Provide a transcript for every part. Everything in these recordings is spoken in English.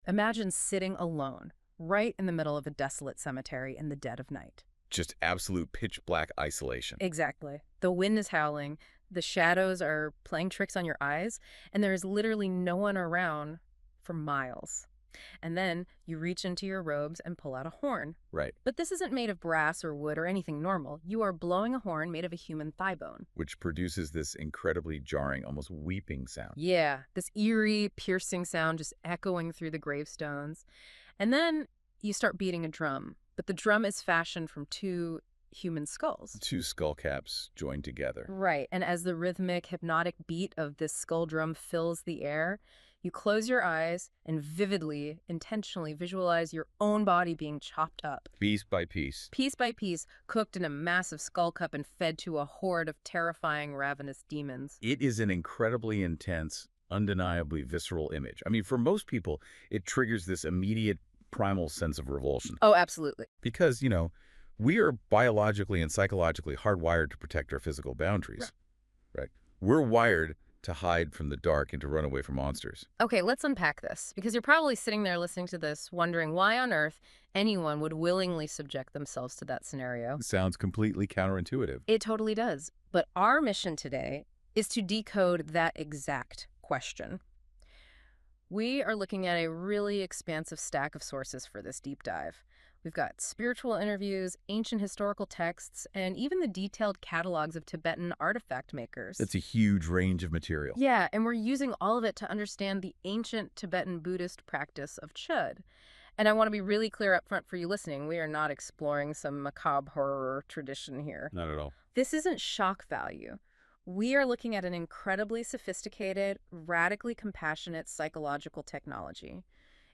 Imagine sitting alone, right in the middle of a desolate cemetery in the dead of night. Just absolute pitch black isolation. Exactly. The wind is howling, the shadows are playing tricks on your eyes, and there is literally no one around for miles. And then you reach into your robes and pull out a horn. Right. But this isn't made of brass or wood or anything normal. You are blowing a horn made of a human thigh bone. Which produces this incredibly jarring, almost weeping sound. Yeah, this eerie, piercing sound just echoing through the gravestones. And then you start beating a drum. But the drum is fashioned from two human skulls. Two skull caps joined together. Right, and as the rhythmic, hypnotic beat of this skull drum fills the air, you close your eyes and vividly, intentionally visualize your own body being chopped up. Piece by piece. Piece by piece, cooked in a massive skull cup and fed to a horde of terrifying, ravenous demons. It is an incredibly intense, undeniably visceral image. I mean, for most people, it triggers this immediate primal sense of revulsion. Oh, absolutely. Because, we are biologically and psychologically hardwired to protect our physical boundaries. Right? We're wired to hide from the dark and to run away from monsters. Okay, let's unpack this, because you're probably sitting there listening to this, wondering why on earth anyone would willingly subject themselves to that scenario. It sounds completely counterintuitive. It totally does. But our mission today is to decode that exact question. We are looking at a really expansive stack of sources for this deep dive. We've got spiritual interviews, ancient historical texts, and even the detailed catalogs of Tibetan artifact makers. It's a huge range of material. Yeah, and we're using all of it to understand the ancient Tibetan Buddhist practice of Chöd. And I want to be really clear up front for you listening, we are not exploring some macabre horror tradition here. Not at all. This isn't shock value. We are looking at an incredibly sophisticated, radically compassionate psychological technology.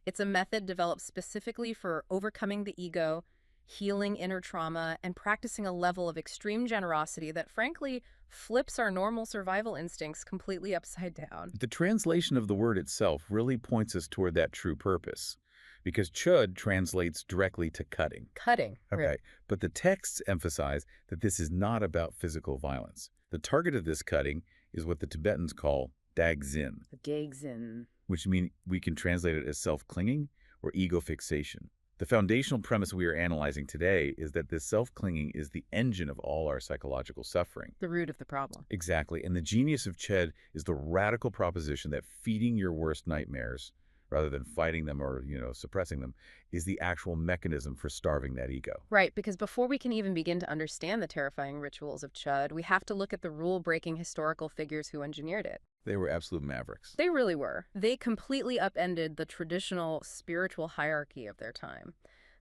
It's a method developed specifically for overcoming the ego, healing inner trauma, and practicing a level of extreme generosity that, frankly, flips our normal survival instincts completely upside down. The translation of the word itself really points us toward that true purpose, because Chöd translates directly to cutting. Cutting. Okay, Right. but the texts emphasize that this is not about physical violence. The target of this cutting is what the Tibetans call dagzin, The Gagzin. which means we can translate it as self-clinging or ego fixation. The foundational premise we are analyzing today is that this self-clinging is the engine of all our psychological suffering. The root of the problem. Exactly, and the genius of Chöd is the radical proposition that feeding your worst nightmares, rather than fighting them or, suppressing them, is the actual mechanism for starving that ego. Right, because before we can even begin to understand the terrifying rituals of Chöd, we have to look at the rule-breaking historical figures who engineered it. They were absolute mavericks. They really were. They completely upended the traditional spiritual hierarchy of their time.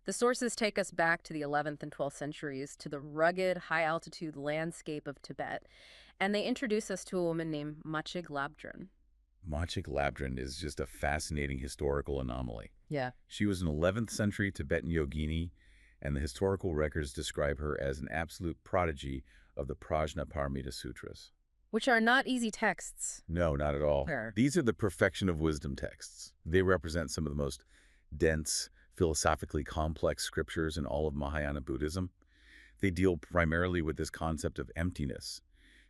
The sources take us back to the 11th and 12th centuries, to the rugged, high-altitude landscape of Tibet, and they introduce us to a woman named Machig Labdrön. Machig Labdrön is just a fascinating historical anomaly. Yeah. She was an 11th century Tibetan yogini, and the historical records describe her as an absolute prodigy of the Prajnaparamita Sutras. Which are not easy texts. No, not at all. Fair. These are the perfection of wisdom texts. They represent some of the most dense, philosophically complex scriptures in all of Mahayana Buddhism. They deal primarily with this concept of emptiness,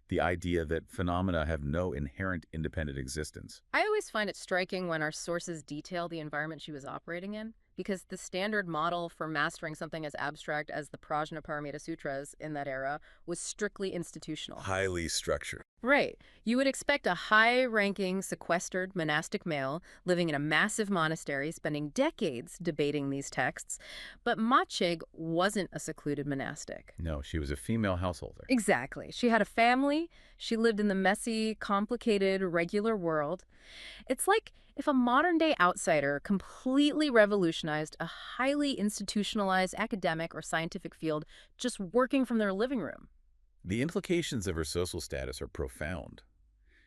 the idea that phenomena have no inherent independent existence. I always find it striking when our sources detail the environment she was operating in, because the standard model for mastering something as abstract as the Prajnaparamita Sutras in that era was strictly institutional. Highly structured. Right. You would expect a high-ranking, sequestered monastic male living in a massive monastery, spending decades debating these texts, but Machig wasn't a secluded monastic. No, she was a female householder. Exactly. She had a family. She lived in the messy, complicated, regular world. It's like if a modern-day outsider completely revolutionized a highly institutionalized academic or scientific field just working from their living room. The implications of her social status are profound.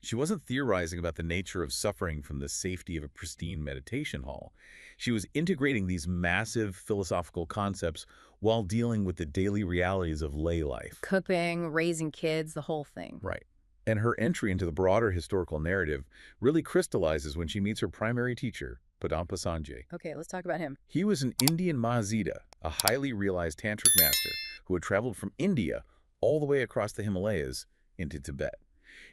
She wasn't theorizing about the nature of suffering from the safety of a pristine meditation hall. She was integrating these massive philosophical concepts while dealing with the daily realities of lay life. Cooking, raising kids, the whole thing. Right. And her entry into the broader historical narrative really crystallizes when she meets her primary teacher, Padampa Sanjay. Okay, let's talk about him. He was an Indian Mahasiddha, a highly realized tantric master who had traveled from India all the way across the Himalayas into Tibet.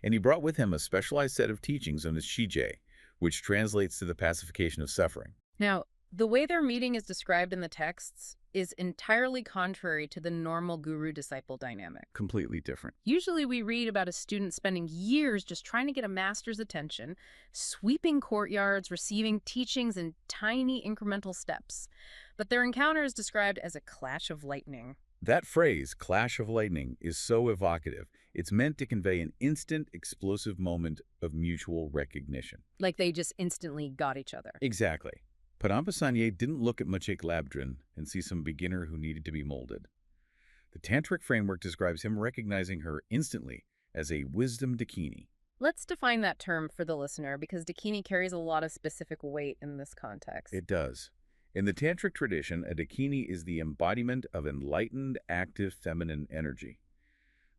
And he brought with him a specialized set of teachings on the Psyche, which translates to the pacification of suffering. Now, the way their meeting is described in the texts is entirely contrary to the normal guru-disciple dynamic. Completely different. Usually we read about a student spending years just trying to get a master's attention, sweeping courtyards, receiving teachings in tiny incremental steps. But their encounter is described as a clash of lightning. That phrase, clash of lightning, is so evocative. It's meant to convey an instant, explosive moment of mutual recognition. Like they just instantly got each other. Exactly. Padampa Sangye didn't look at Machig Labdrön and see some beginner who needed to be molded. The Tantric framework describes him recognizing her instantly as a wisdom dakini. Let's define that term for the listener because dakini carries a lot of specific weight in this context. It does. In the Tantric tradition, a dakini is the embodiment of enlightened, active feminine energy.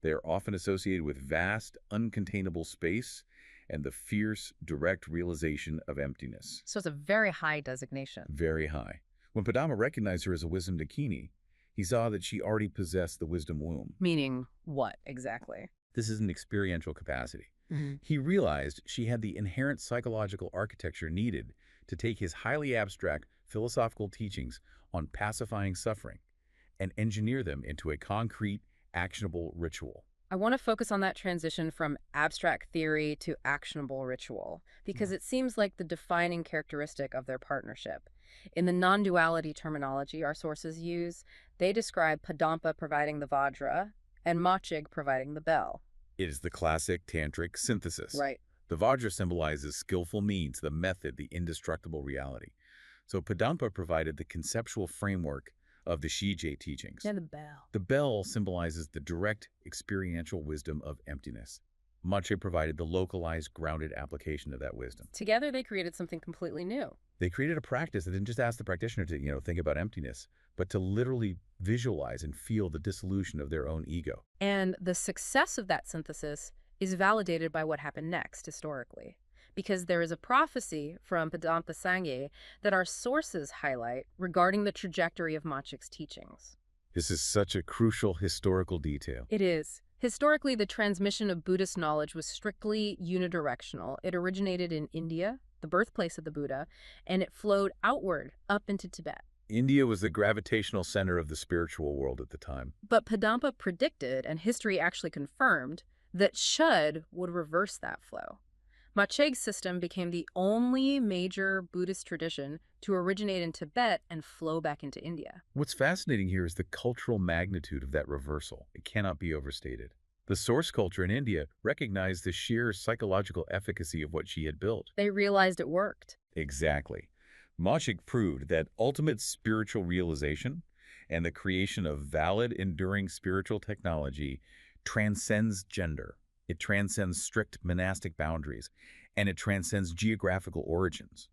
They are often associated with vast, uncontainable space and the fierce, direct realization of emptiness. So it's a very high designation. Very high. When Padma recognized her as a wisdom dakini, he saw that she already possessed the wisdom womb. Meaning what exactly? This is an experiential capacity. He realized she had the inherent psychological architecture needed to take his highly abstract philosophical teachings on pacifying suffering and engineer them into a concrete, actionable ritual. I want to focus on that transition from abstract theory to actionable ritual because it seems like the defining characteristic of their partnership. In the non-duality terminology our sources use, they describe Padampa providing the Vajra and Machig providing the bell. It is the classic tantric synthesis. Right. The Vajra symbolizes skillful means, the method, the indestructible reality. So Padampa provided the conceptual framework of the Shije teachings. And the bell. The bell symbolizes the direct experiential wisdom of emptiness. Machig provided the localized, grounded application of that wisdom. Together they created something completely new. They created a practice that didn't just ask the practitioner to, think about emptiness, but to literally visualize and feel the dissolution of their own ego. And the success of that synthesis is validated by what happened next historically. Because there is a prophecy from Padampa Sangye that our sources highlight regarding the trajectory of Machig's teachings. This is such a crucial historical detail. It is. Historically, the transmission of Buddhist knowledge was strictly unidirectional. It originated in India, the birthplace of the Buddha, and it flowed outward up into Tibet. India was the gravitational center of the spiritual world at the time. But Padampa predicted, and history actually confirmed, that Chöd would reverse that flow. Machig's system became the only major Buddhist tradition to originate in Tibet and flow back into India. What's fascinating here is the cultural magnitude of that reversal. It cannot be overstated. The source culture in India recognized the sheer psychological efficacy of what she had built. They realized it worked. Exactly. Machig proved that ultimate spiritual realization and the creation of valid, enduring spiritual technology transcends gender. It transcends strict monastic boundaries, and it transcends geographical origins.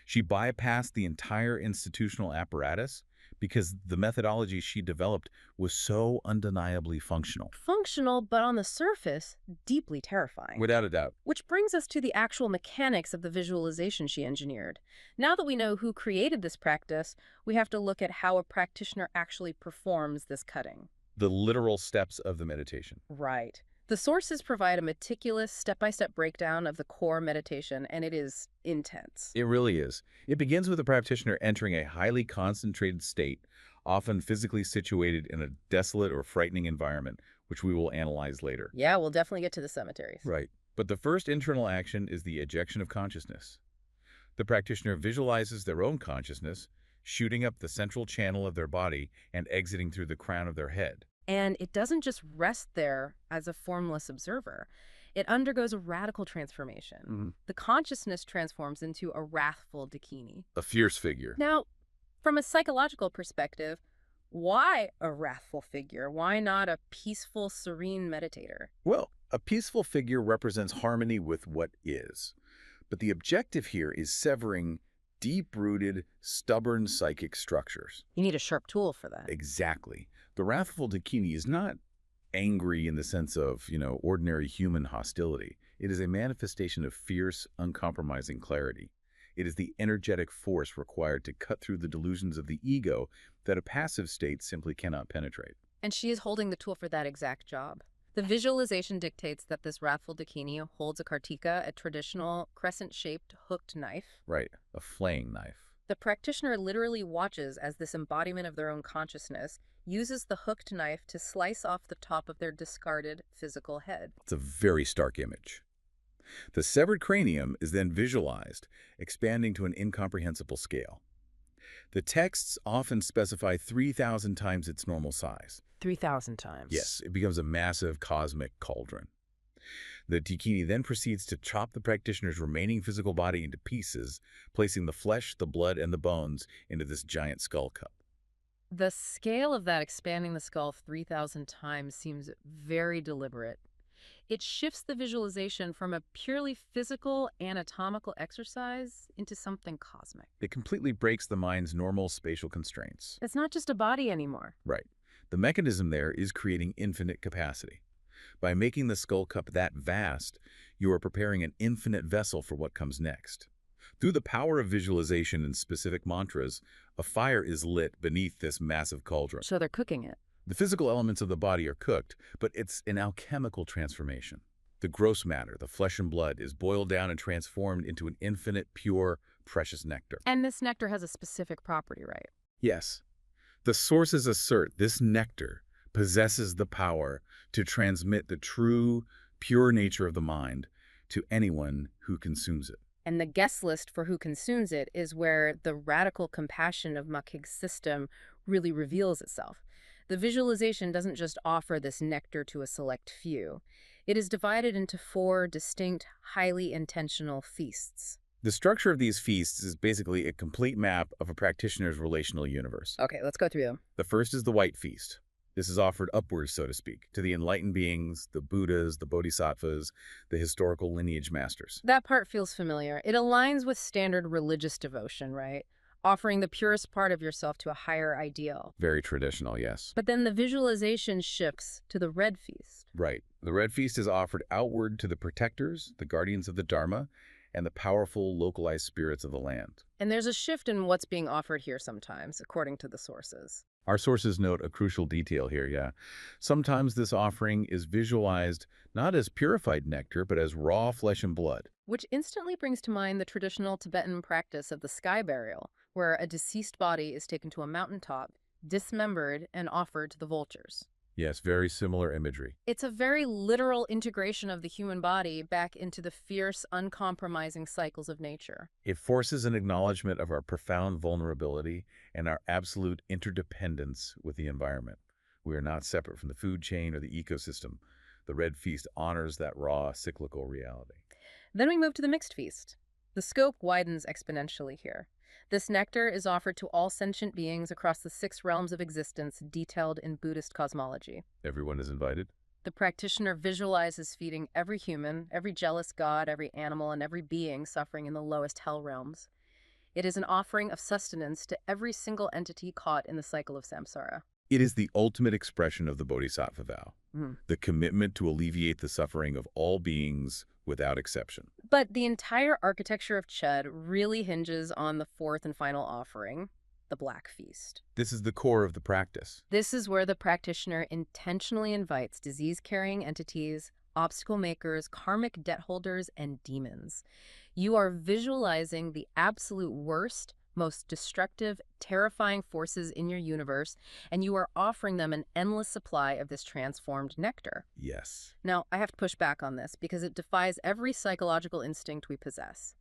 She bypassed the entire institutional apparatus because the methodology she developed was so undeniably functional. Functional, but on the surface, deeply terrifying. Without a doubt. Which brings us to the actual mechanics of the visualization she engineered. Now that we know who created this practice, we have to look at how a practitioner actually performs this cutting. The literal steps of the meditation. Right. The sources provide a meticulous step-by-step breakdown of the core meditation, and it is intense. It really is. It begins with the practitioner entering a highly concentrated state, often physically situated in a desolate or frightening environment, which we will analyze later. Yeah, we'll definitely get to the cemeteries. Right. But the first internal action is the ejection of consciousness. The practitioner visualizes their own consciousness, shooting up the central channel of their body and exiting through the crown of their head. And it doesn't just rest there as a formless observer. It undergoes a radical transformation. The consciousness transforms into a wrathful dakini. A fierce figure. Now, from a psychological perspective, why a wrathful figure? Why not a peaceful, serene meditator? Well, a peaceful figure represents harmony with what is. But the objective here is severing deep-rooted, stubborn psychic structures. You need a sharp tool for that. Exactly. The wrathful dakini is not angry in the sense of, ordinary human hostility. It is a manifestation of fierce, uncompromising clarity. It is the energetic force required to cut through the delusions of the ego that a passive state simply cannot penetrate. And she is holding the tool for that exact job. The visualization dictates that this wrathful dakini holds a kartika, a traditional crescent-shaped hooked knife. Right, a flaying knife. The practitioner literally watches as this embodiment of their own consciousness uses the hooked knife to slice off the top of their discarded physical head. It's a very stark image. The severed cranium is then visualized, expanding to an incomprehensible scale. The texts often specify 3,000 times its normal size. 3,000 times. Yes, it becomes a massive cosmic cauldron. The yogini then proceeds to chop the practitioner's remaining physical body into pieces, placing the flesh, the blood, and the bones into this giant skull cup. The scale of that expanding the skull 3,000 times seems very deliberate. It shifts the visualization from a purely physical, anatomical exercise into something cosmic. It completely breaks the mind's normal spatial constraints. It's not just a body anymore. Right. The mechanism there is creating infinite capacity. By making the skull cup that vast, you are preparing an infinite vessel for what comes next. Through the power of visualization and specific mantras, a fire is lit beneath this massive cauldron. So they're cooking it. The physical elements of the body are cooked, but it's an alchemical transformation. The gross matter, the flesh and blood, is boiled down and transformed into an infinite, pure, precious nectar. And this nectar has a specific property, right? Yes. The sources assert this nectar possesses the power to transmit the true, pure nature of the mind to anyone who consumes it. And the guest list for who consumes it is where the radical compassion of Machig's system really reveals itself. The visualization doesn't just offer this nectar to a select few. It is divided into 4 distinct, highly intentional feasts. The structure of these feasts is basically a complete map of a practitioner's relational universe. Okay, let's go through them. The first is the White Feast. This is offered upwards, so to speak, to the enlightened beings, the Buddhas, the Bodhisattvas, the historical lineage masters. That part feels familiar. It aligns with standard religious devotion, right? Offering the purest part of yourself to a higher ideal. Very traditional, yes. But then the visualization shifts to the Red Feast. Right. The Red Feast is offered outward to the protectors, the guardians of the Dharma, and the powerful, localized spirits of the land. And there's a shift in what's being offered here sometimes, according to the sources. Our sources note a crucial detail here, yeah. Sometimes this offering is visualized not as purified nectar, but as raw flesh and blood. Which instantly brings to mind the traditional Tibetan practice of the sky burial, where a deceased body is taken to a mountaintop, dismembered, and offered to the vultures. Yes, very similar imagery. It's a very literal integration of the human body back into the fierce, uncompromising cycles of nature. It forces an acknowledgement of our profound vulnerability and our absolute interdependence with the environment. We are not separate from the food chain or the ecosystem. The Red Feast honors that raw, cyclical reality. Then we move to the Mixed Feast. The scope widens exponentially here. This nectar is offered to all sentient beings across the 6 realms of existence detailed in Buddhist cosmology. Everyone is invited? The practitioner visualizes feeding every human, every jealous god, every animal, and every being suffering in the lowest hell realms. It is an offering of sustenance to every single entity caught in the cycle of samsara. It is the ultimate expression of the Bodhisattva vow, the commitment to alleviate the suffering of all beings without exception. But the entire architecture of Chöd really hinges on the 4th and final offering, the Black Feast. This is the core of the practice. This is where the practitioner intentionally invites disease-carrying entities, obstacle makers, karmic debt holders, and demons. You are visualizing the absolute worst, most destructive, terrifying forces in your universe, and you are offering them an endless supply of this transformed nectar. Yes. Now, I have to push back on this because it defies every psychological instinct we possess.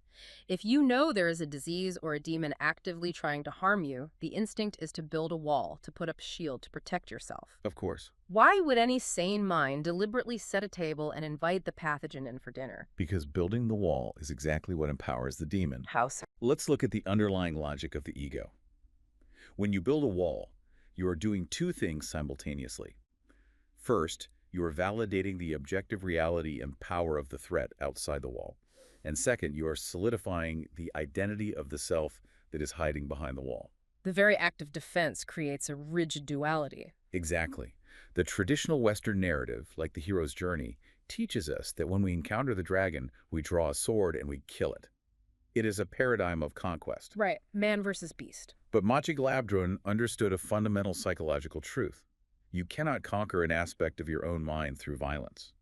If you know there is a disease or a demon actively trying to harm you, the instinct is to build a wall, to put up a shield, to protect yourself. Of course. Why would any sane mind deliberately set a table and invite the pathogen in for dinner? Because building the wall is exactly what empowers the demon. How so? Let's look at the underlying logic of the ego. When you build a wall, you are doing 2 things simultaneously. First, you are validating the objective reality and power of the threat outside the wall. And second, you are solidifying the identity of the self that is hiding behind the wall. The very act of defense creates a rigid duality. Exactly. The traditional Western narrative, like the hero's journey, teaches us that when we encounter the dragon, we draw a sword and we kill it. It is a paradigm of conquest. Right, man versus beast. But Machig Labdrön understood a fundamental psychological truth. You cannot conquer an aspect of your own mind through violence.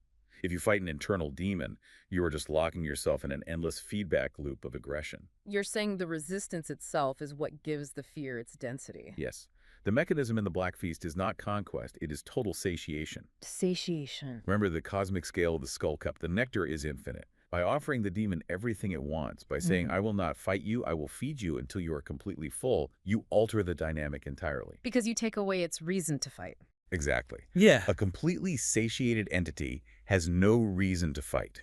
If you fight an internal demon, you are just locking yourself in an endless feedback loop of aggression. You're saying the resistance itself is what gives the fear its density. Yes, the mechanism in the Black Feast is not conquest, it is total satiation. Satiation. Remember the cosmic scale of the skull cup. The nectar is infinite. By offering the demon everything it wants, by saying, I will not fight you, I will feed you until you are completely full, you alter the dynamic entirely. Because you take away its reason to fight. Exactly. Yeah. A completely satiated entity has no reason to fight.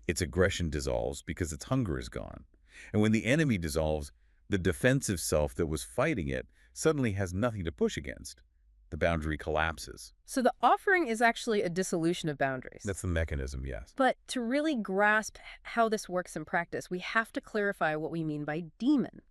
Its aggression dissolves because its hunger is gone. And when the enemy dissolves, the defensive self that was fighting it suddenly has nothing to push against. The boundary collapses. So the offering is actually a dissolution of boundaries. That's the mechanism, yes. But to really grasp how this works in practice, we have to clarify what we mean by demon.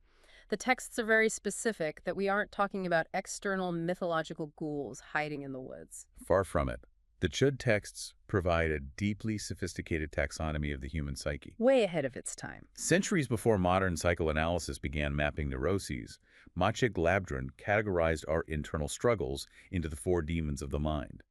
The texts are very specific that we aren't talking about external mythological ghouls hiding in the woods. Far from it. The Chöd texts provide a deeply sophisticated taxonomy of the human psyche. Way ahead of its time. Centuries before modern psychoanalysis began mapping neuroses, Machig Labdrön categorized our internal struggles into the 4 demons of the mind.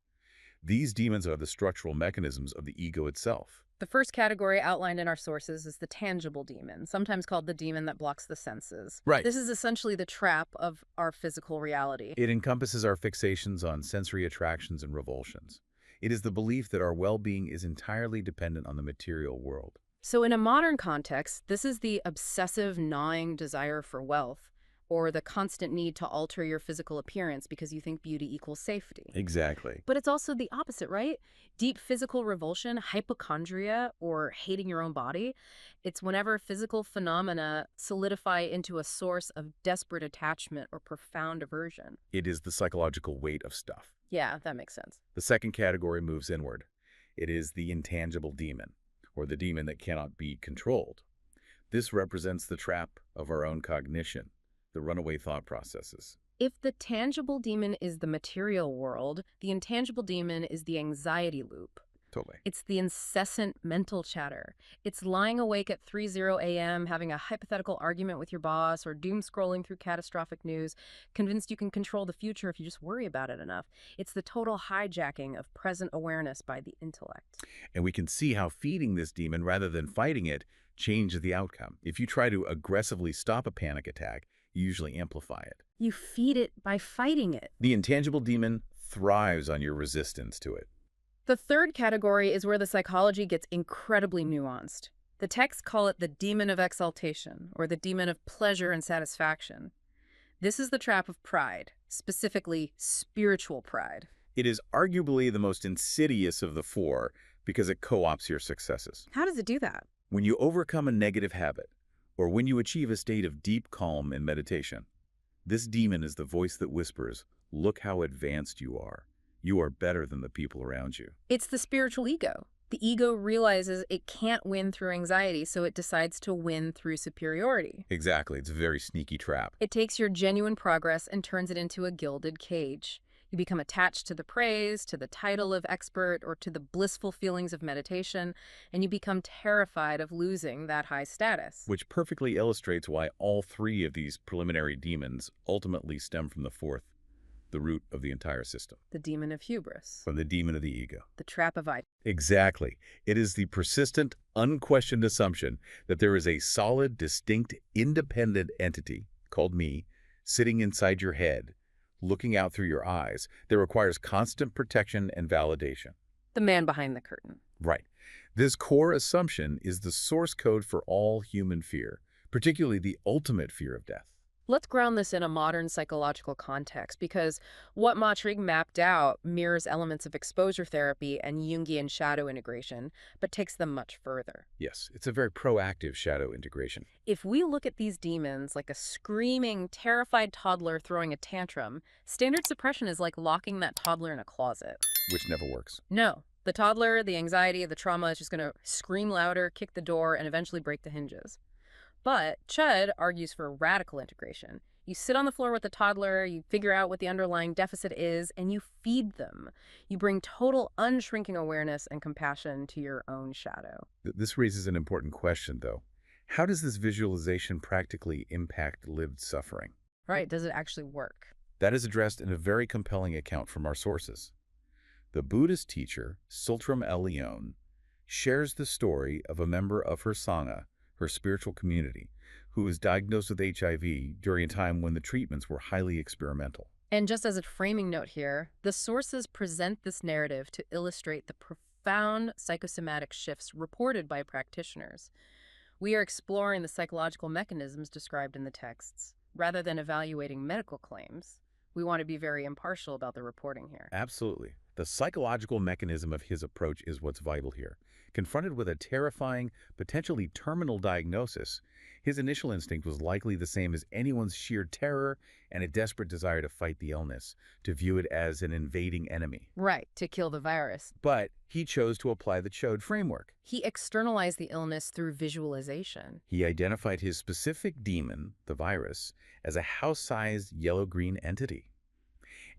These demons are the structural mechanisms of the ego itself. The first category outlined in our sources is the tangible demon, sometimes called the demon that blocks the senses. Right. This is essentially the trap of our physical reality. It encompasses our fixations on sensory attractions and revulsions. It is the belief that our well-being is entirely dependent on the material world. So in a modern context, this is the obsessive, gnawing desire for wealth, or the constant need to alter your physical appearance because you think beauty equals safety. Exactly. But it's also the opposite, right? Deep physical revulsion, hypochondria, or hating your own body. It's whenever physical phenomena solidify into a source of desperate attachment or profound aversion. It is the psychological weight of stuff. Yeah, that makes sense. The second category moves inward. It is the intangible demon, or the demon that cannot be controlled. This represents the trap of our own cognition, the runaway thought processes. If the tangible demon is the material world, the intangible demon is the anxiety loop. Totally. It's the incessant mental chatter. It's lying awake at 3:00 a.m., having a hypothetical argument with your boss, or doom scrolling through catastrophic news, convinced you can control the future if you just worry about it enough. It's the total hijacking of present awareness by the intellect. And we can see how feeding this demon rather than fighting it changes the outcome. If you try to aggressively stop a panic attack, you usually amplify it. You feed it by fighting it. The intangible demon thrives on your resistance to it. The third category is where the psychology gets incredibly nuanced. The texts call it the demon of exaltation, or the demon of pleasure and satisfaction. This is the trap of pride, specifically spiritual pride. It is arguably the most insidious of the 4 because it co-opts your successes. How does it do that? When you overcome a negative habit, or when you achieve a state of deep calm in meditation, this demon is the voice that whispers, "Look how advanced you are. You are better than the people around you." It's the spiritual ego. The ego realizes it can't win through anxiety, so it decides to win through superiority. Exactly. It's a very sneaky trap. It takes your genuine progress and turns it into a gilded cage. You become attached to the praise, to the title of expert, or to the blissful feelings of meditation, and you become terrified of losing that high status. Which perfectly illustrates why all 3 of these preliminary demons ultimately stem from the 4th, the root of the entire system. The demon of hubris. From the demon of the ego. The trap of I. Exactly. It is the persistent, unquestioned assumption that there is a solid, distinct, independent entity, called me, sitting inside your head, looking out through your eyes, that requires constant protection and validation. The man behind the curtain. Right. This core assumption is the source code for all human fear, particularly the ultimate fear of death. Let's ground this in a modern psychological context, because what Machig mapped out mirrors elements of exposure therapy and Jungian shadow integration, but takes them much further. Yes, it's a very proactive shadow integration. If we look at these demons like a screaming, terrified toddler throwing a tantrum, standard suppression is like locking that toddler in a closet. Which never works. No. The toddler, the anxiety, the trauma is just going to scream louder, kick the door, and eventually break the hinges. But Chöd argues for radical integration. You sit on the floor with the toddler, you figure out what the underlying deficit is, and you feed them. You bring total unshrinking awareness and compassion to your own shadow. This raises an important question, though. How does this visualization practically impact lived suffering? Right, does it actually work? That is addressed in a very compelling account from our sources. The Buddhist teacher, Sultram El Leon, shares the story of a member of her Sangha, her spiritual community, who was diagnosed with HIV during a time when the treatments were highly experimental. And just as a framing note here, the sources present this narrative to illustrate the profound psychosomatic shifts reported by practitioners. We are exploring the psychological mechanisms described in the texts, rather than evaluating medical claims. We want to be very impartial about the reporting here. Absolutely. The psychological mechanism of his approach is what's vital here. Confronted with a terrifying, potentially terminal diagnosis, his initial instinct was likely the same as anyone's sheer terror and a desperate desire to fight the illness, to view it as an invading enemy. Right, to kill the virus. But he chose to apply the Chöd framework. He externalized the illness through visualization. He identified his specific demon, the virus, as a house-sized yellow-green entity.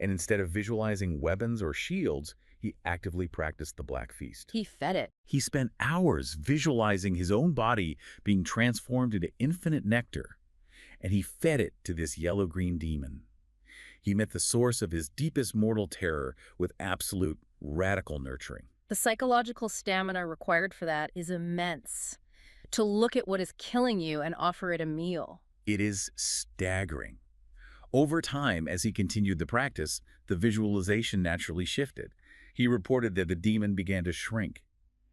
And instead of visualizing weapons or shields, he actively practiced the Black Feast. He fed it. He spent hours visualizing his own body being transformed into infinite nectar, and he fed it to this yellow-green demon. He met the source of his deepest mortal terror with absolute, radical nurturing. The psychological stamina required for that is immense. To look at what is killing you and offer it a meal. It is staggering. Over time, as he continued the practice, the visualization naturally shifted. He reported that the demon began to shrink.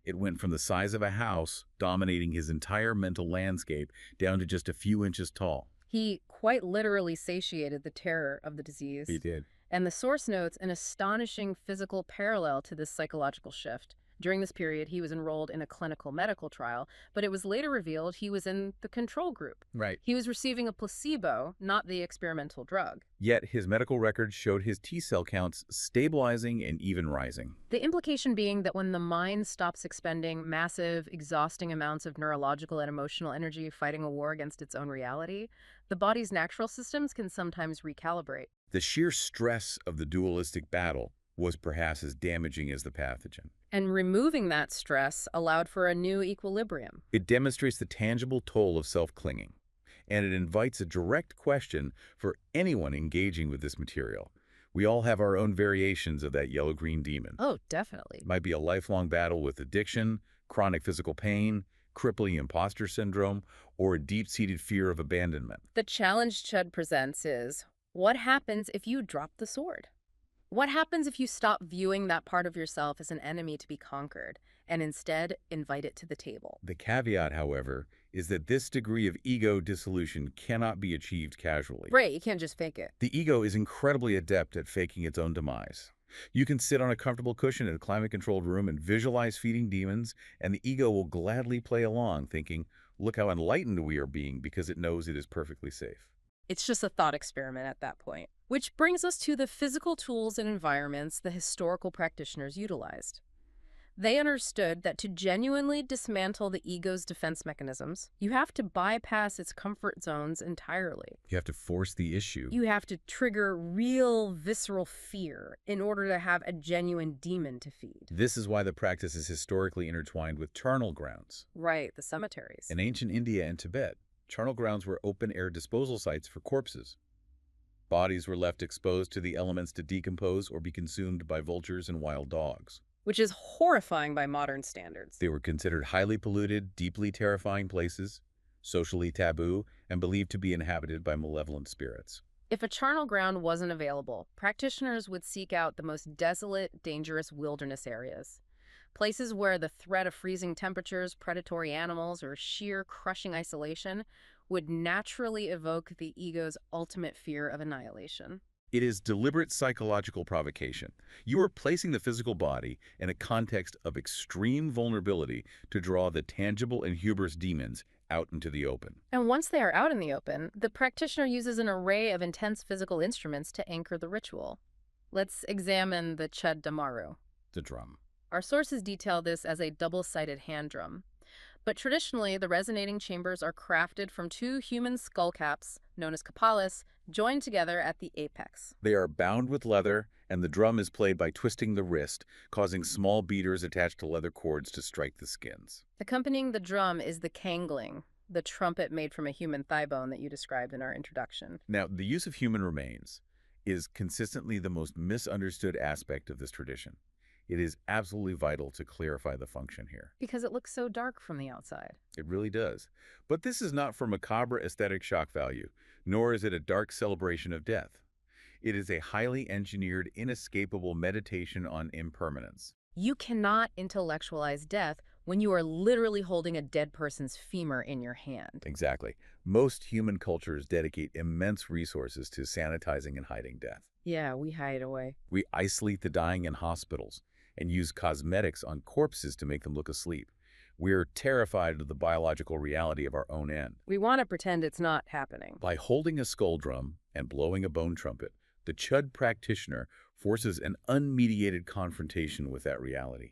It went from the size of a house, dominating his entire mental landscape, down to just a few inches tall. He quite literally satiated the terror of the disease. He did. And the source notes an astonishing physical parallel to this psychological shift. During this period, he was enrolled in a clinical medical trial, but it was later revealed he was in the control group. Right. He was receiving a placebo, not the experimental drug. Yet his medical records showed his T-cell counts stabilizing and even rising. The implication being that when the mind stops expending massive, exhausting amounts of neurological and emotional energy fighting a war against its own reality, the body's natural systems can sometimes recalibrate. The sheer stress of the dualistic battle was perhaps as damaging as the pathogen. And removing that stress allowed for a new equilibrium. It demonstrates the tangible toll of self-clinging, and it invites a direct question for anyone engaging with this material. We all have our own variations of that yellow-green demon. Oh, definitely. It might be a lifelong battle with addiction, chronic physical pain, crippling imposter syndrome, or a deep-seated fear of abandonment. The challenge Chöd presents is, what happens if you drop the sword? What happens if you stop viewing that part of yourself as an enemy to be conquered and instead invite it to the table? The caveat, however, is that this degree of ego dissolution cannot be achieved casually. Right, you can't just fake it. The ego is incredibly adept at faking its own demise. You can sit on a comfortable cushion in a climate-controlled room and visualize feeding demons, and the ego will gladly play along, thinking, look how enlightened we are being, because it knows it is perfectly safe. It's just a thought experiment at that point. Which brings us to the physical tools and environments the historical practitioners utilized. They understood that to genuinely dismantle the ego's defense mechanisms, you have to bypass its comfort zones entirely. You have to force the issue. You have to trigger real, visceral fear in order to have a genuine demon to feed. This is why the practice is historically intertwined with charnel grounds. Right, the cemeteries. In ancient India and Tibet, charnel grounds were open-air disposal sites for corpses. Bodies were left exposed to the elements to decompose or be consumed by vultures and wild dogs. Which is horrifying by modern standards. They were considered highly polluted, deeply terrifying places, socially taboo, and believed to be inhabited by malevolent spirits. If a charnel ground wasn't available, practitioners would seek out the most desolate, dangerous wilderness areas. Places where the threat of freezing temperatures, predatory animals, or sheer crushing isolation would naturally evoke the ego's ultimate fear of annihilation. It is deliberate psychological provocation. You are placing the physical body in a context of extreme vulnerability to draw the tangible and hubris demons out into the open. And once they are out in the open, the practitioner uses an array of intense physical instruments to anchor the ritual. Let's examine the Chöd Damaru. The drum. Our sources detail this as a double-sided hand drum. But traditionally, the resonating chambers are crafted from two human skull caps, known as kapalas, joined together at the apex. They are bound with leather, and the drum is played by twisting the wrist, causing small beaters attached to leather cords to strike the skins. Accompanying the drum is the kangling, the trumpet made from a human thigh bone that you described in our introduction. Now, the use of human remains is consistently the most misunderstood aspect of this tradition. It is absolutely vital to clarify the function here. Because it looks so dark from the outside. It really does. But this is not for macabre aesthetic shock value, nor is it a dark celebration of death. It is a highly engineered, inescapable meditation on impermanence. You cannot intellectualize death when you are literally holding a dead person's femur in your hand. Exactly. Most human cultures dedicate immense resources to sanitizing and hiding death. Yeah, we hide away. We isolate the dying in hospitals and use cosmetics on corpses to make them look asleep. We're terrified of the biological reality of our own end. We want to pretend it's not happening. By holding a skull drum and blowing a bone trumpet, the Chöd practitioner forces an unmediated confrontation with that reality.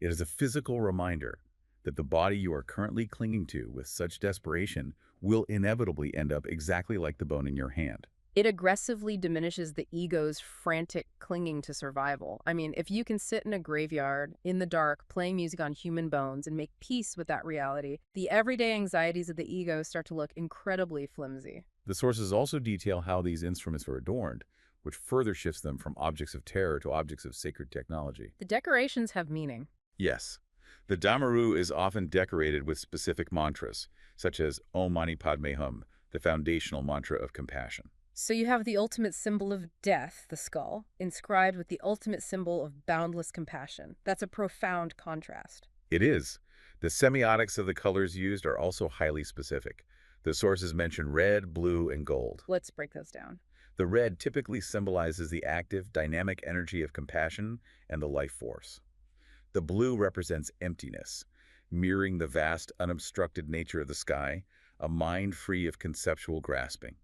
It is a physical reminder that the body you are currently clinging to with such desperation will inevitably end up exactly like the bone in your hand. It aggressively diminishes the ego's frantic clinging to survival. I mean, if you can sit in a graveyard, in the dark, playing music on human bones and make peace with that reality, the everyday anxieties of the ego start to look incredibly flimsy. The sources also detail how these instruments are adorned, which further shifts them from objects of terror to objects of sacred technology. The decorations have meaning. Yes. The Damaru is often decorated with specific mantras, such as Om Mani Padme Hum, the foundational mantra of compassion. So you have the ultimate symbol of death, the skull, inscribed with the ultimate symbol of boundless compassion. That's a profound contrast. It is. The semiotics of the colors used are also highly specific. The sources mention red, blue, and gold. Let's break those down. The red typically symbolizes the active, dynamic energy of compassion and the life force. The blue represents emptiness, mirroring the vast, unobstructed nature of the sky, a mind free of conceptual grasping.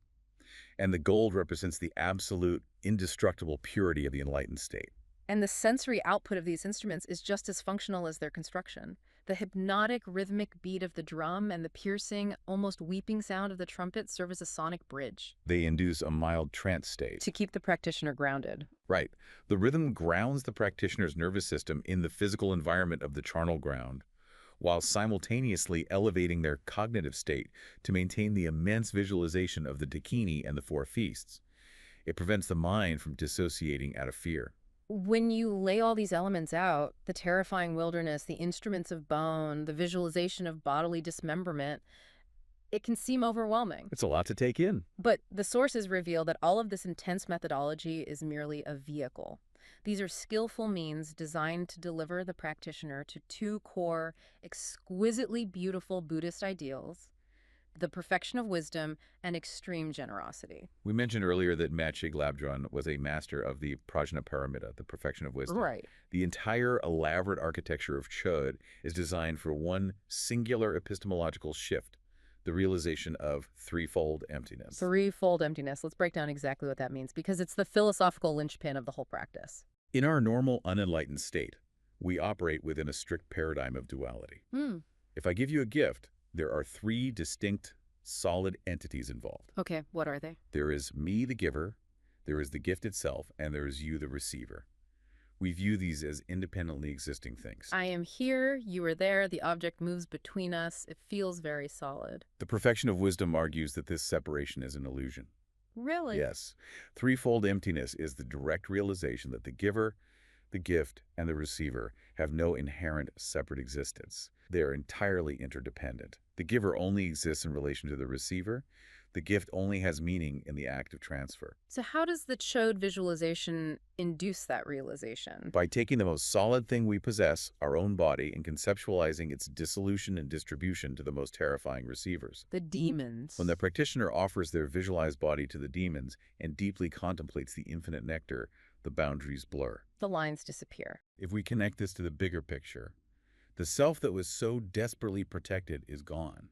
And the gold represents the absolute, indestructible purity of the enlightened state. And the sensory output of these instruments is just as functional as their construction. The hypnotic, rhythmic beat of the drum and the piercing, almost weeping sound of the trumpet serve as a sonic bridge. They induce a mild trance state. To keep the practitioner grounded. Right. The rhythm grounds the practitioner's nervous system in the physical environment of the charnel ground, while simultaneously elevating their cognitive state to maintain the immense visualization of the dakini and the four feasts. It prevents the mind from dissociating out of fear. When you lay all these elements out, the terrifying wilderness, the instruments of bone, the visualization of bodily dismemberment, it can seem overwhelming. It's a lot to take in. But the sources reveal that all of this intense methodology is merely a vehicle. These are skillful means designed to deliver the practitioner to two core, exquisitely beautiful Buddhist ideals: the perfection of wisdom and extreme generosity. We mentioned earlier that Machig Labdrön was a master of the Prajnaparamita, the perfection of wisdom. Right. The entire elaborate architecture of Chöd is designed for one singular epistemological shift: the realization of threefold emptiness. Threefold emptiness. Let's break down exactly what that means, because it's the philosophical linchpin of the whole practice. In our normal unenlightened state, we operate within a strict paradigm of duality. If I give you a gift, there are three distinct, solid entities involved. Okay, what are they? There is me, the giver, there is the gift itself, and there is you, the receiver. We view these as independently existing things. I am here, you are there, the object moves between us, it feels very solid. The perfection of wisdom argues that this separation is an illusion. Really? Yes. Threefold emptiness is the direct realization that the giver, the gift, and the receiver have no inherent separate existence. They are entirely interdependent. The giver only exists in relation to the receiver. The gift only has meaning in the act of transfer. So how does the Chöd visualization induce that realization? By taking the most solid thing we possess, our own body, and conceptualizing its dissolution and distribution to the most terrifying receivers. The demons. When the practitioner offers their visualized body to the demons and deeply contemplates the infinite nectar, the boundaries blur. The lines disappear. If we connect this to the bigger picture, the self that was so desperately protected is gone.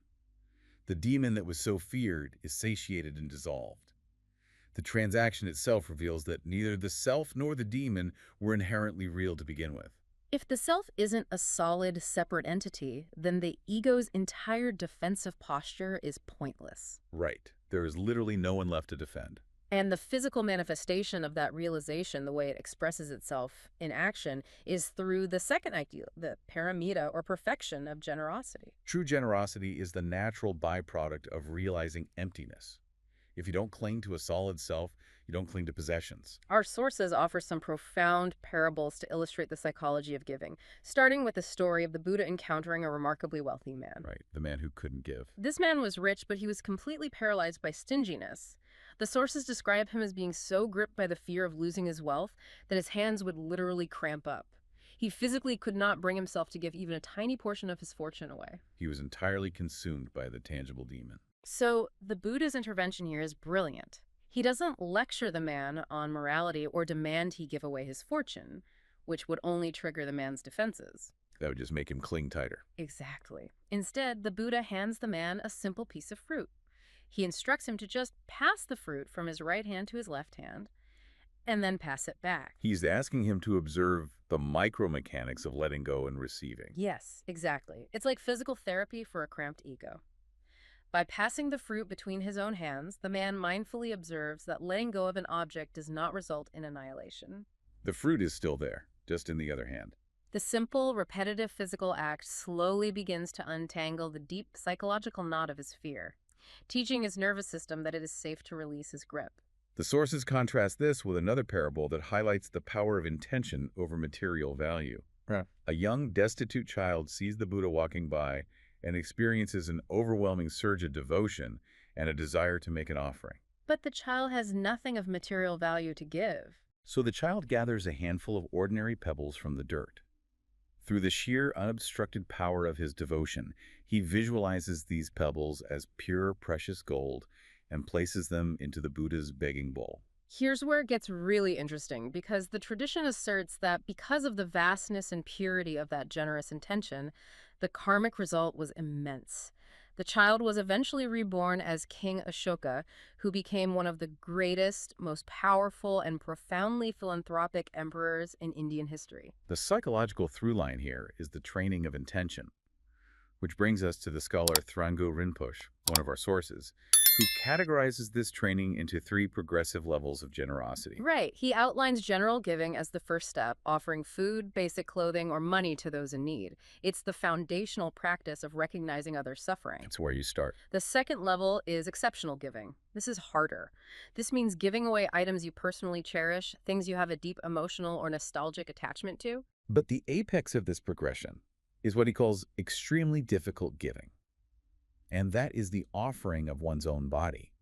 The demon that was so feared is satiated and dissolved. The transaction itself reveals that neither the self nor the demon were inherently real to begin with. If the self isn't a solid, separate entity, then the ego's entire defensive posture is pointless. Right. There is literally no one left to defend. And the physical manifestation of that realization, the way it expresses itself in action, is through the second ideal, the paramita or perfection of generosity. True generosity is the natural byproduct of realizing emptiness. If you don't cling to a solid self, You don't cling to possessions. Our sources offer some profound parables to illustrate the psychology of giving, starting with the story of the Buddha encountering a remarkably wealthy man. Right, the man who couldn't give. This man was rich, but he was completely paralyzed by stinginess. The sources describe him as being so gripped by the fear of losing his wealth that his hands would literally cramp up. He physically could not bring himself to give even a tiny portion of his fortune away. He was entirely consumed by the tangible demon. So the Buddha's intervention here is brilliant. He doesn't lecture the man on morality or demand he give away his fortune, which would only trigger the man's defenses. That would just make him cling tighter. Exactly. Instead, the Buddha hands the man a simple piece of fruit. He instructs him to just pass the fruit from his right hand to his left hand, and then pass it back. He's asking him to observe the micromechanics of letting go and receiving. Yes, exactly. It's like physical therapy for a cramped ego. By passing the fruit between his own hands, the man mindfully observes that letting go of an object does not result in annihilation. The fruit is still there, just in the other hand. The simple, repetitive physical act slowly begins to untangle the deep psychological knot of his fear, teaching his nervous system that it is safe to release his grip. The sources contrast this with another parable that highlights the power of intention over material value. Right. A young, destitute child sees the Buddha walking by and experiences an overwhelming surge of devotion and a desire to make an offering. But the child has nothing of material value to give. So the child gathers a handful of ordinary pebbles from the dirt. Through the sheer, unobstructed power of his devotion, he visualizes these pebbles as pure, precious gold and places them into the Buddha's begging bowl. Here's where it gets really interesting, because the tradition asserts that because of the vastness and purity of that generous intention, the karmic result was immense. The child was eventually reborn as King Ashoka, who became one of the greatest, most powerful, and profoundly philanthropic emperors in Indian history. The psychological through line here is the training of intention, which brings us to the scholar Thrangu Rinpoche, one of our sources, who categorizes this training into 3 progressive levels of generosity. Right. He outlines general giving as the first step, offering food, basic clothing, or money to those in need. It's the foundational practice of recognizing others' suffering. That's where you start. The second level is exceptional giving. This is harder. This means giving away items you personally cherish, things you have a deep emotional or nostalgic attachment to. But the apex of this progression is what he calls extremely difficult giving. And that is the offering of one's own body.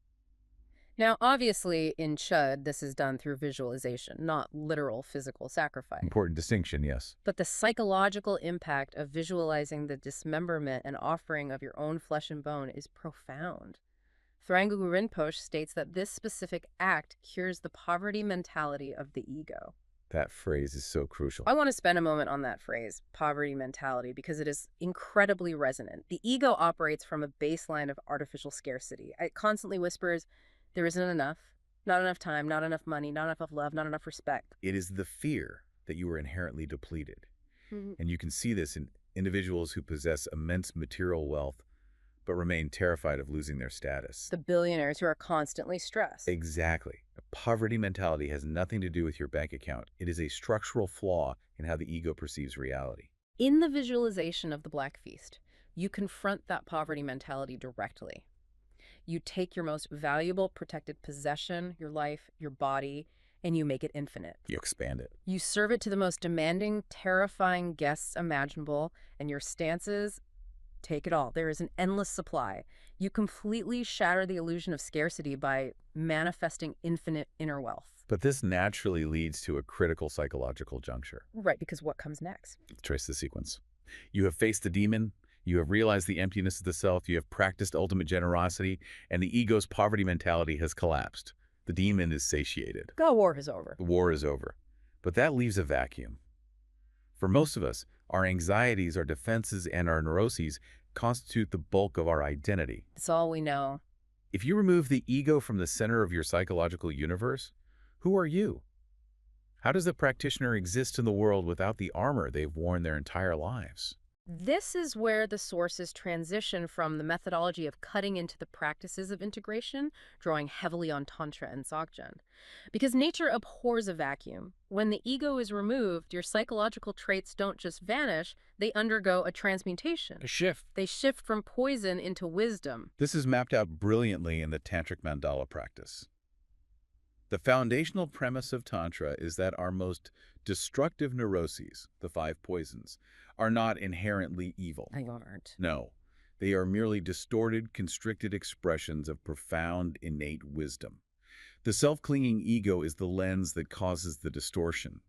Now, obviously, in Chöd, this is done through visualization, not literal physical sacrifice. Important distinction, yes. But the psychological impact of visualizing the dismemberment and offering of your own flesh and bone is profound. Thrangu Rinpoche states that this specific act cures the poverty mentality of the ego. That phrase is so crucial. I want to spend a moment on that phrase, poverty mentality, because it is incredibly resonant. The ego operates from a baseline of artificial scarcity. It constantly whispers, there isn't enough, not enough time, not enough money, not enough love, not enough respect. It is the fear that you are inherently depleted. And you can see this in individuals who possess immense material wealth but remain terrified of losing their status. The billionaires who are constantly stressed. Exactly. A poverty mentality has nothing to do with your bank account. It is a structural flaw in how the ego perceives reality. In the visualization of the Black Feast, you confront that poverty mentality directly. You take your most valuable protected possession, your life, your body, and you make it infinite. You expand it. You serve it to the most demanding, terrifying guests imaginable, and your stances take it all. There is an endless supply. You completely shatter the illusion of scarcity by manifesting infinite inner wealth. But this naturally leads to a critical psychological juncture. Right, because what comes next? Let's trace the sequence. You have faced the demon, you have realized the emptiness of the self, you have practiced ultimate generosity, and the ego's poverty mentality has collapsed. The demon is satiated. The war is over. The war is over. But that leaves a vacuum. For most of us, our anxieties, our defenses, and our neuroses constitute the bulk of our identity. It's all we know. If you remove the ego from the center of your psychological universe, who are you? How does the practitioner exist in the world without the armor they've worn their entire lives? This is where the sources transition from the methodology of cutting into the practices of integration, drawing heavily on Tantra and Dzogchen. Because nature abhors a vacuum. When the ego is removed, your psychological traits don't just vanish, they undergo a transmutation. A shift. They shift from poison into wisdom. This is mapped out brilliantly in the Tantric Mandala practice. The foundational premise of Tantra is that our most destructive neuroses, the five poisons, are not inherently evil. They aren't. No, they are merely distorted, constricted expressions of profound, innate wisdom. The self-clinging ego is the lens that causes the distortion.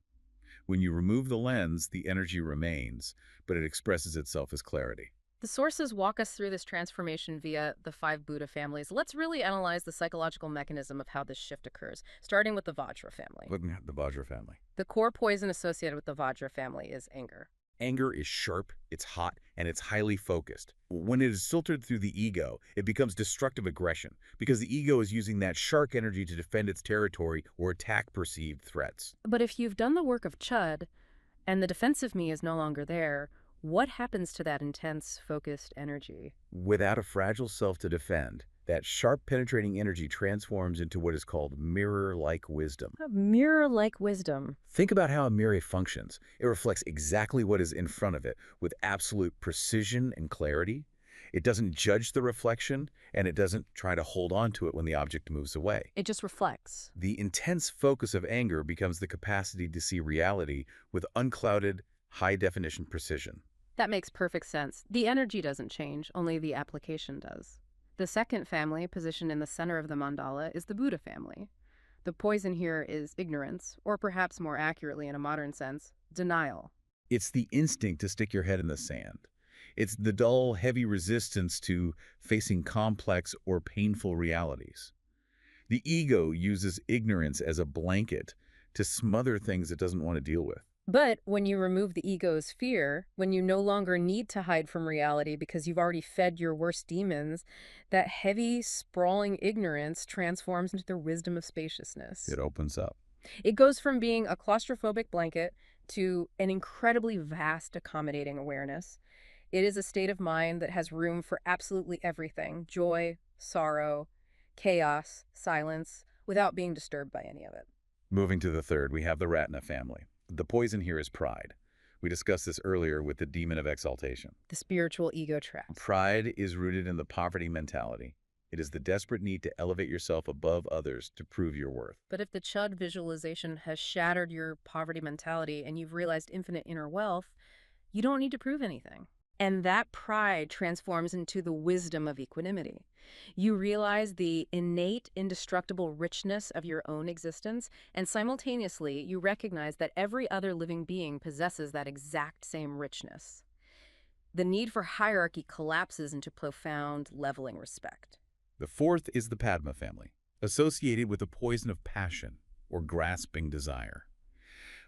When you remove the lens, the energy remains, but it expresses itself as clarity. The sources walk us through this transformation via the five Buddha families. Let's really analyze the psychological mechanism of how this shift occurs, starting with the Vajra family. Looking at the Vajra family. The core poison associated with the Vajra family is anger. Anger is sharp, it's hot, and it's highly focused. When it is filtered through the ego, it becomes destructive aggression because the ego is using that shark energy to defend its territory or attack perceived threats. But if you've done the work of Chöd, and the defensive me is no longer there, what happens to that intense, focused energy? Without a fragile self to defend, that sharp penetrating energy transforms into what is called mirror-like wisdom. A mirror-like wisdom. Think about how a mirror functions. It reflects exactly what is in front of it with absolute precision and clarity. It doesn't judge the reflection, and it doesn't try to hold on to it when the object moves away. It just reflects. The intense focus of anger becomes the capacity to see reality with unclouded, high-definition precision. That makes perfect sense. The energy doesn't change, only the application does. The second family, positioned in the center of the mandala, is the Buddha family. The poison here is ignorance, or perhaps more accurately in a modern sense, denial. It's the instinct to stick your head in the sand. It's the dull, heavy resistance to facing complex or painful realities. The ego uses ignorance as a blanket to smother things it doesn't want to deal with. But when you remove the ego's fear, when you no longer need to hide from reality because you've already fed your worst demons, that heavy, sprawling ignorance transforms into the wisdom of spaciousness. It opens up. It goes from being a claustrophobic blanket to an incredibly vast, accommodating awareness. It is a state of mind that has room for absolutely everything: joy, sorrow, chaos, silence, without being disturbed by any of it. Moving to the third, we have the Ratna family. The poison here is pride. We discussed this earlier with the demon of exaltation. The spiritual ego trap. Pride is rooted in the poverty mentality. It is the desperate need to elevate yourself above others to prove your worth. But if the Chöd visualization has shattered your poverty mentality and you've realized infinite inner wealth, you don't need to prove anything. And that pride transforms into the wisdom of equanimity. You realize the innate, indestructible richness of your own existence, and simultaneously you recognize that every other living being possesses that exact same richness. The need for hierarchy collapses into profound, leveling respect. The fourth is the Padma family, associated with the poison of passion or grasping desire.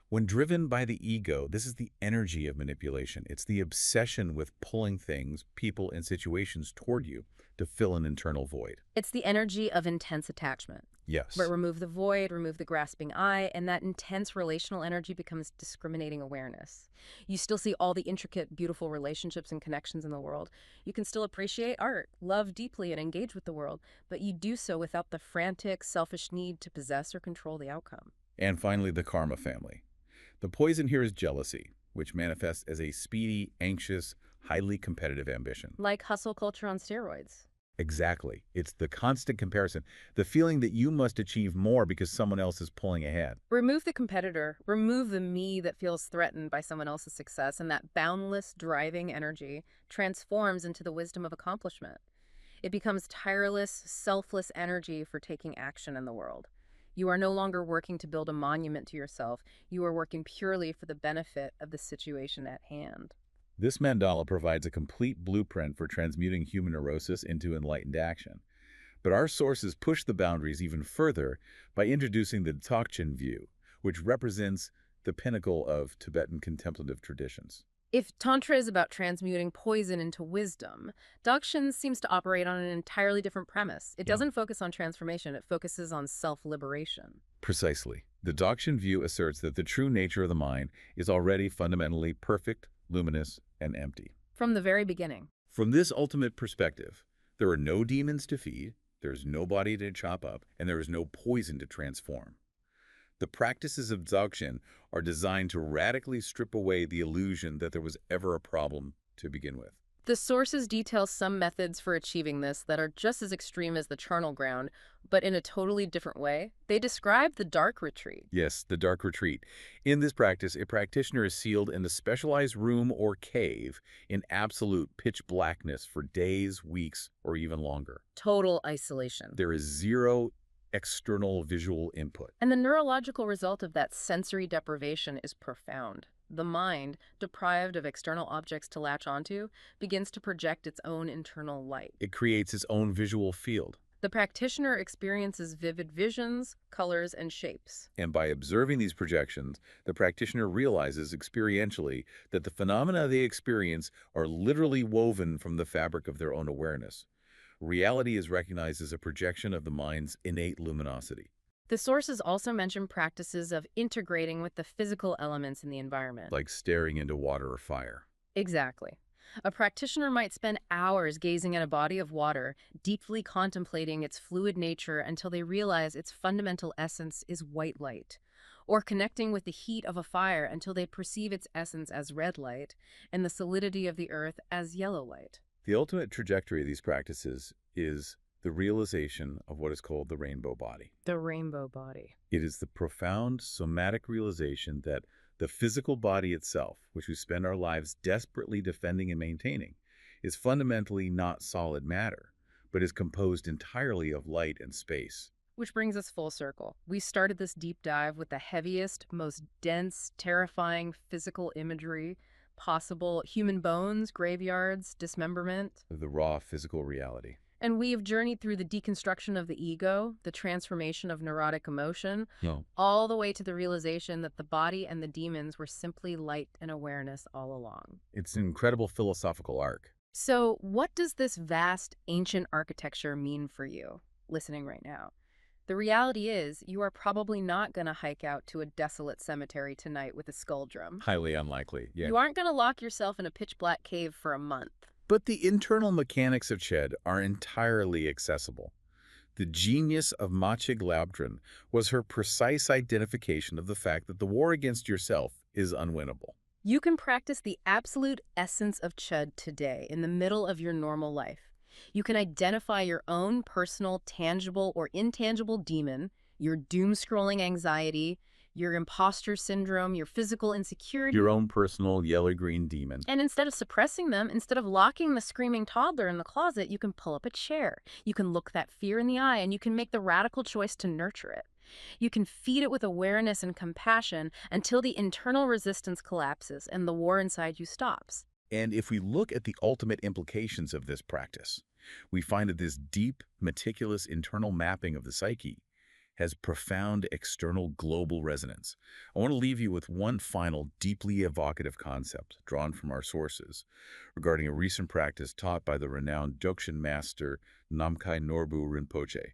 When driven by the ego, this is the energy of manipulation. It's the obsession with pulling things, people, and situations toward you to fill an internal void. It's the energy of intense attachment. Yes. But remove the void, remove the grasping eye, and that intense relational energy becomes discriminating awareness. You still see all the intricate, beautiful relationships and connections in the world. You can still appreciate art, love deeply, and engage with the world, but you do so without the frantic, selfish need to possess or control the outcome. And finally, the Karma family. The poison here is jealousy, which manifests as a speedy, anxious, highly competitive ambition. Like hustle culture on steroids. Exactly. It's the constant comparison, the feeling that you must achieve more because someone else is pulling ahead. Remove the competitor, remove the me that feels threatened by someone else's success, and that boundless, driving energy transforms into the wisdom of accomplishment. It becomes tireless, selfless energy for taking action in the world. You are no longer working to build a monument to yourself. You are working purely for the benefit of the situation at hand. This mandala provides a complete blueprint for transmuting human neurosis into enlightened action. But our sources push the boundaries even further by introducing the Dzogchen view, which represents the pinnacle of Tibetan contemplative traditions. If Tantra is about transmuting poison into wisdom, Dzogchen seems to operate on an entirely different premise. It doesn't focus on transformation, it focuses on self-liberation. Precisely. The Dzogchen view asserts that the true nature of the mind is already fundamentally perfect, luminous, and empty. From the very beginning. From this ultimate perspective, there are no demons to feed, there is no body to chop up, and there is no poison to transform. The practices of Dzogchen are designed to radically strip away the illusion that there was ever a problem to begin with. The sources detail some methods for achieving this that are just as extreme as the charnel ground, but in a totally different way. They describe the dark retreat. Yes, the dark retreat. In this practice, a practitioner is sealed in a specialized room or cave in absolute pitch blackness for days, weeks, or even longer. Total isolation. There is zero external visual input. And the neurological result of that sensory deprivation is profound. The mind, deprived of external objects to latch onto, begins to project its own internal light. It creates its own visual field. The practitioner experiences vivid visions, colors, and shapes. And by observing these projections, the practitioner realizes experientially that the phenomena they experience are literally woven from the fabric of their own awareness. Reality is recognized as a projection of the mind's innate luminosity. The sources also mention practices of integrating with the physical elements in the environment. Like staring into water or fire. Exactly. A practitioner might spend hours gazing at a body of water, deeply contemplating its fluid nature until they realize its fundamental essence is white light, or connecting with the heat of a fire until they perceive its essence as red light and the solidity of the earth as yellow light. The ultimate trajectory of these practices is the realization of what is called the rainbow body. The rainbow body. It is the profound somatic realization that the physical body itself, which we spend our lives desperately defending and maintaining, is fundamentally not solid matter, but is composed entirely of light and space. Which brings us full circle. We started this deep dive with the heaviest, most dense, terrifying physical imagery possible: human bones, graveyards, dismemberment. The raw physical reality. And we've journeyed through the deconstruction of the ego, the transformation of neurotic emotion, No. all the way to the realization that the body and the demons were simply light and awareness all along. It's an incredible philosophical arc. So what does this vast, ancient architecture mean for you, listening right now? The reality is, you are probably not going to hike out to a desolate cemetery tonight with a skull drum. Highly unlikely, yeah. You aren't going to lock yourself in a pitch-black cave for a month. But the internal mechanics of Chöd are entirely accessible. The genius of Machig Labdrön was her precise identification of the fact that the war against yourself is unwinnable. You can practice the absolute essence of Chöd today in the middle of your normal life. You can identify your own personal, tangible or intangible demon, your doom-scrolling anxiety, your imposter syndrome, your physical insecurity. Your own personal yellow-green demon. And instead of suppressing them, instead of locking the screaming toddler in the closet, you can pull up a chair. You can look that fear in the eye, and you can make the radical choice to nurture it. You can feed it with awareness and compassion until the internal resistance collapses and the war inside you stops. And if we look at the ultimate implications of this practice, we find that this deep, meticulous internal mapping of the psyche has profound external global resonance. I want to leave you with one final, deeply evocative concept drawn from our sources regarding a recent practice taught by the renowned Dzogchen master Namkhai Norbu Rinpoche.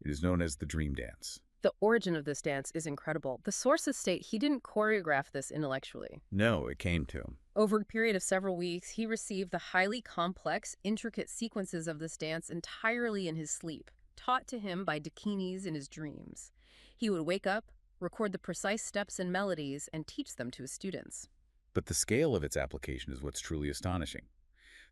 It is known as the dream dance. The origin of this dance is incredible. The sources state he didn't choreograph this intellectually. No, it came to him. Over a period of several weeks, he received the highly complex, intricate sequences of this dance entirely in his sleep, taught to him by dakinis in his dreams. He would wake up, record the precise steps and melodies, and teach them to his students. But the scale of its application is what's truly astonishing.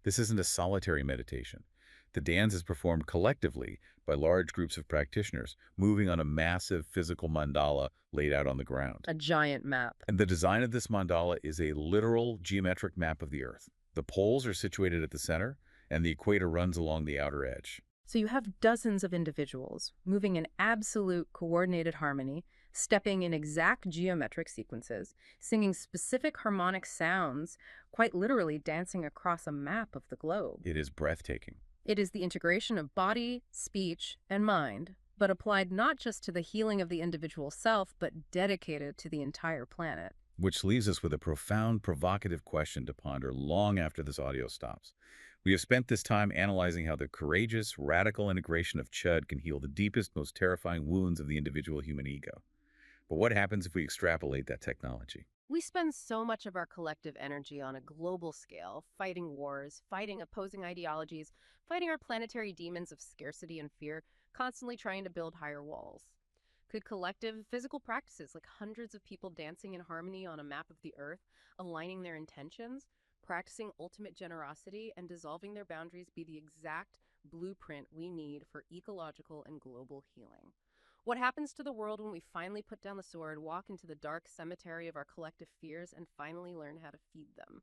This isn't a solitary meditation. The dance is performed collectively by large groups of practitioners, moving on a massive physical mandala laid out on the ground. A giant map. And the design of this mandala is a literal geometric map of the Earth. The poles are situated at the center, and the equator runs along the outer edge. So you have dozens of individuals moving in absolute coordinated harmony, stepping in exact geometric sequences, singing specific harmonic sounds, quite literally dancing across a map of the globe. It is breathtaking. It is the integration of body, speech, and mind, but applied not just to the healing of the individual self, but dedicated to the entire planet. Which leaves us with a profound, provocative question to ponder long after this audio stops. We have spent this time analyzing how the courageous, radical integration of Chöd can heal the deepest, most terrifying wounds of the individual human ego. But what happens if we extrapolate that technology? We spend so much of our collective energy on a global scale, fighting wars, fighting opposing ideologies, fighting our planetary demons of scarcity and fear, constantly trying to build higher walls. Could collective physical practices like hundreds of people dancing in harmony on a map of the earth, aligning their intentions, practicing ultimate generosity and dissolving their boundaries be the exact blueprint we need for ecological and global healing. What happens to the world when we finally put down the sword, walk into the dark cemetery of our collective fears, and finally learn how to feed them?